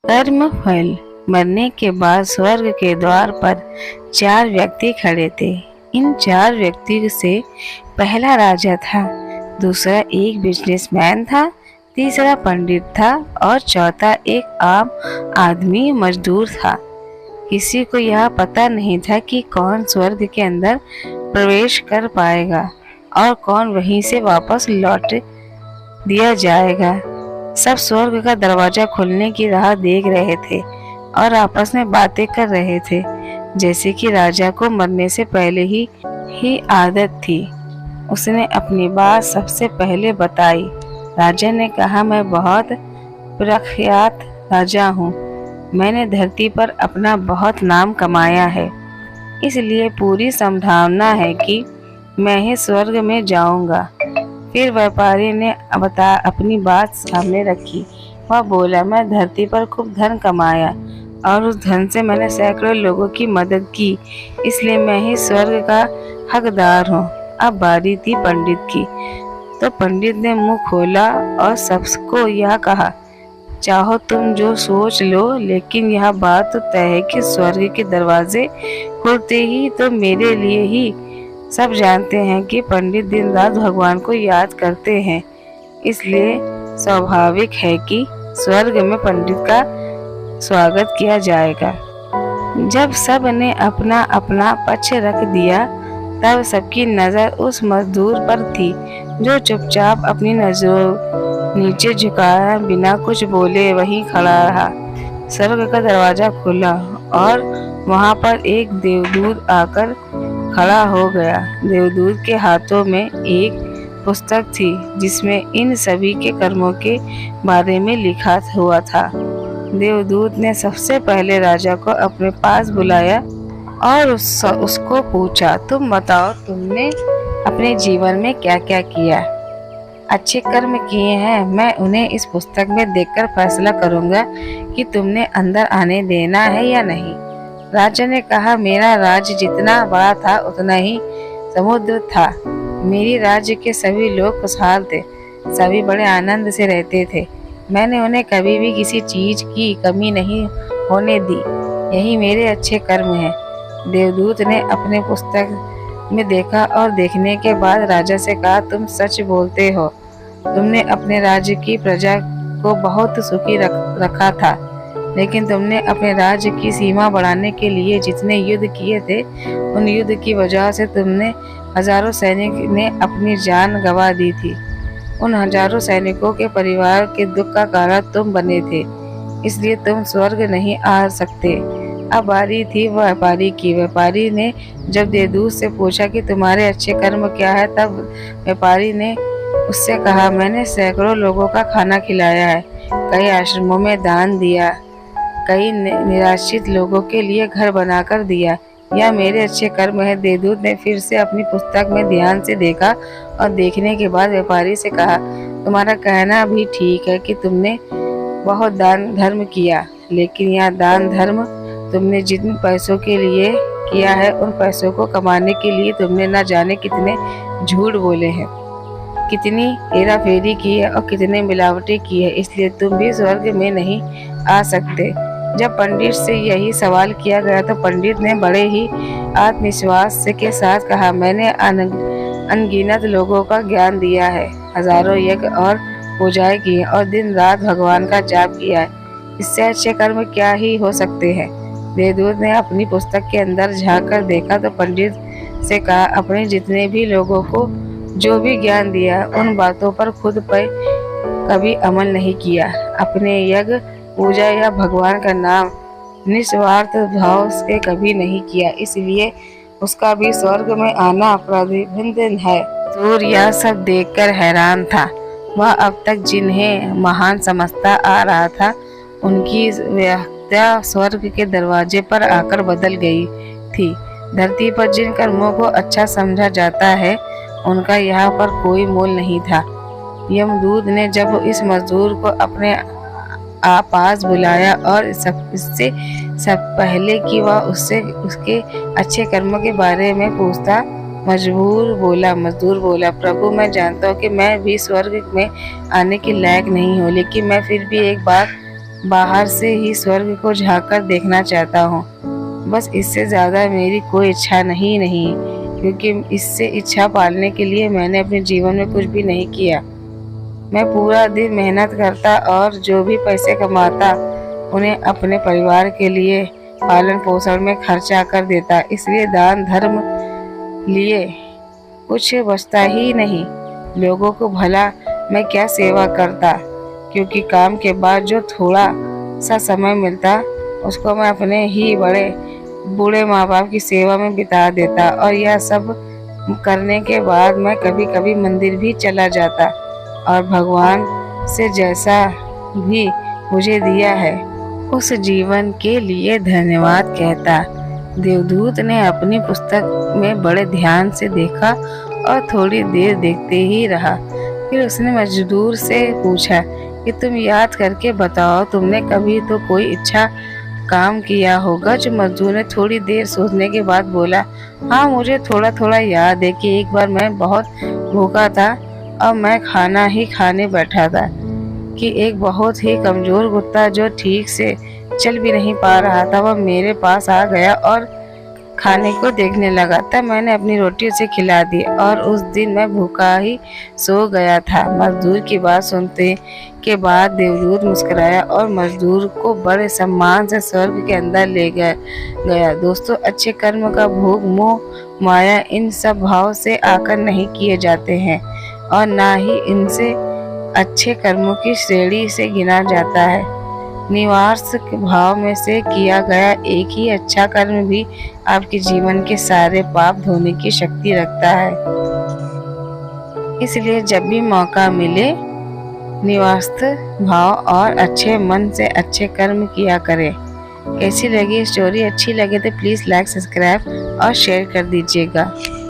कर्म फल। मरने के बाद स्वर्ग के द्वार पर 4 व्यक्ति खड़े थे। इन 4 व्यक्ति से पहला राजा था, दूसरा एक बिजनेसमैन था, तीसरा पंडित था और चौथा एक आम आदमी मजदूर था। किसी को यह पता नहीं था कि कौन स्वर्ग के अंदर प्रवेश कर पाएगा और कौन वहीं से वापस लौट दिया जाएगा। सब स्वर्ग का दरवाजा खुलने की राह देख रहे थे और आपस में बातें कर रहे थे, जैसे कि राजा को मरने से पहले ही आदत थी। उसने अपनी बात सबसे पहले बताई। राजा ने कहा, मैं बहुत प्रख्यात राजा हूँ। मैंने धरती पर अपना बहुत नाम कमाया है, इसलिए पूरी संभावना है कि मैं ही स्वर्ग में जाऊंगा। फिर व्यापारी ने अपनी बात सामने रखी। वह बोला, मैं धरती पर खूब धन कमाया और उस धन से मैंने सैकड़ों लोगों की मदद की, इसलिए मैं ही स्वर्ग का हकदार हूँ। अब बारी थी पंडित की, तो पंडित ने मुंह खोला और सबको यह कहा, चाहो तुम जो सोच लो, लेकिन यह बात तो तय है कि स्वर्ग के दरवाजे खुलते ही तो मेरे लिए ही। सब जानते हैं कि पंडित दिन रात भगवान को याद करते हैं, इसलिए स्वाभाविक है कि स्वर्ग में पंडित का स्वागत किया जाएगा। जब सब ने अपना अपना पक्ष रख दिया, तब सबकी नजर उस मजदूर पर थी जो चुपचाप अपनी नजरों नीचे झुकाए बिना कुछ बोले वहीं खड़ा रहा। स्वर्ग का दरवाजा खुला और वहां पर एक देवदूत आकर खड़ा हो गया। देवदूत के हाथों में एक पुस्तक थी जिसमें इन सभी के कर्मों के बारे में लिखा हुआ था। देवदूत ने सबसे पहले राजा को अपने पास बुलाया और उसको पूछा, तुम बताओ, तुमने अपने जीवन में क्या क्या किया? अच्छे कर्म किए हैं, मैं उन्हें इस पुस्तक में देखकर फैसला करूंगा कि तुमने अंदर आने देना है या नहीं। राजा ने कहा, मेरा राज्य जितना बड़ा था उतना ही समुद्र था। मेरी राज्य के सभी लोग खुशहाल थे, सभी बड़े आनंद से रहते थे। मैंने उन्हें कभी भी किसी चीज की कमी नहीं होने दी। यही मेरे अच्छे कर्म हैं। देवदूत ने अपने पुस्तक में देखा और देखने के बाद राजा से कहा, तुम सच बोलते हो। तुमने अपने राज्य की प्रजा को बहुत सुखी रखा था, लेकिन तुमने अपने राज्य की सीमा बढ़ाने के लिए जितने युद्ध किए थे, उन युद्ध की वजह से तुमने हजारों सैनिक ने अपनी जान गंवा दी थी। उन हजारों सैनिकों के परिवार के दुख का कारण तुम बने थे, इसलिए तुम स्वर्ग नहीं आ सकते। अब बारी थी व्यापारी की। व्यापारी ने जब देवदूत से पूछा कि तुम्हारे अच्छे कर्म क्या है, तब व्यापारी ने उससे कहा, मैंने सैकड़ों लोगों का खाना खिलाया है, कई आश्रमों में दान दिया, कई निराश्रित लोगों के लिए घर बनाकर दिया। यह मेरे अच्छे कर्म है। देवदूत ने फिर से अपनी पुस्तक में ध्यान से देखा और देखने के बाद व्यापारी से कहा, तुम्हारा कहना भी ठीक है कि तुमने बहुत दान धर्म किया, लेकिन यह दान धर्म तुमने जिन पैसों के लिए किया है, उन पैसों को कमाने के लिए तुमने न जाने कितने झूठ बोले हैं, कितनी हेरा फेरी की है और कितने मिलावटें की है, इसलिए तुम भी स्वर्ग में नहीं आ सकते। जब पंडित से यही सवाल किया गया तो पंडित ने बड़े ही आत्मविश्वास के साथ कहा, मैंने अनगिनत लोगों का ज्ञान दिया है, हजारों यज्ञ और पूजाएं की और दिन रात भगवान का जाप किया है, इससे अच्छे कर्म क्या ही हो सकते हैं। देवदूत ने अपनी पुस्तक के अंदर झांक कर देखा तो पंडित से कहा, अपने जितने भी लोगों को जो भी ज्ञान दिया, उन बातों पर खुद पर कभी अमल नहीं किया। अपने यज्ञ पूजा या भगवान का नाम निस्वार्थ भाव से कभी नहीं किया, इसलिए उसका भी स्वर्ग में आना प्रतिबंध है। दूर यह सब देखकर हैरान था। वह अब तक जिन्हें महान समझता आ रहा था, उनकी व्याख्या स्वर्ग के दरवाजे पर आकर बदल गई थी। धरती पर जिन कर्मों को अच्छा समझा जाता है, उनका यहाँ पर कोई मोल नहीं था। यमदूत ने जब इस मजदूर को अपने पास बुलाया और इससे सब पहले कि वह उससे उसके अच्छे कर्मों के बारे में पूछता, मजदूर बोला, प्रभु, मैं जानता हूँ कि मैं भी स्वर्ग में आने के लायक नहीं हूँ, लेकिन मैं फिर भी एक बात बाहर से ही स्वर्ग को झांककर देखना चाहता हूँ। बस इससे ज़्यादा मेरी कोई इच्छा नहीं, क्योंकि इससे इच्छा पालने के लिए मैंने अपने जीवन में कुछ भी नहीं किया। मैं पूरा दिन मेहनत करता और जो भी पैसे कमाता उन्हें अपने परिवार के लिए पालन पोषण में खर्चा कर देता। इसलिए दान धर्म लिए कुछ बचता ही नहीं। लोगों को भला मैं क्या सेवा करता, क्योंकि काम के बाद जो थोड़ा सा समय मिलता उसको मैं अपने ही बूढ़े माँ बाप की सेवा में बिता देता। और यह सब करने के बाद मैं कभी कभी मंदिर भी चला जाता और भगवान से जैसा भी मुझे दिया है उस जीवन के लिए धन्यवाद कहता। देवदूत ने अपनी पुस्तक में बड़े ध्यान से देखा और थोड़ी देर देखते ही रहा। फिर उसने मजदूर से पूछा कि तुम याद करके बताओ, तुमने कभी तो कोई अच्छा काम किया होगा। जो मजदूर ने थोड़ी देर सोचने के बाद बोला, हाँ मुझे थोड़ा थोड़ा याद है कि एक बार मैं बहुत भूखा था और मैं खाना ही खाने बैठा था कि एक बहुत ही कमजोर कुत्ता जो ठीक से चल भी नहीं पा रहा था वह मेरे पास आ गया और खाने को देखने लगा। तब मैंने अपनी रोटी उसे खिला दी और उस दिन मैं भूखा ही सो गया था। मजदूर की बात सुनते के बाद देवदूत मुस्कुराया और मजदूर को बड़े सम्मान से स्वर्ग के अंदर ले गया। दोस्तों, अच्छे कर्म का भोग मोह माया इन सब भाव से आकर नहीं किए जाते हैं और ना ही इनसे अच्छे कर्मों की श्रेणी से गिना जाता है। निवार्स भाव में से किया गया एक ही अच्छा कर्म भी आपके जीवन के सारे पाप धोने की शक्ति रखता है। इसलिए जब भी मौका मिले निवास्त भाव और अच्छे मन से अच्छे कर्म किया करें। कैसी लगी स्टोरी? अच्छी लगे तो प्लीज़ लाइक, सब्सक्राइब और शेयर कर दीजिएगा।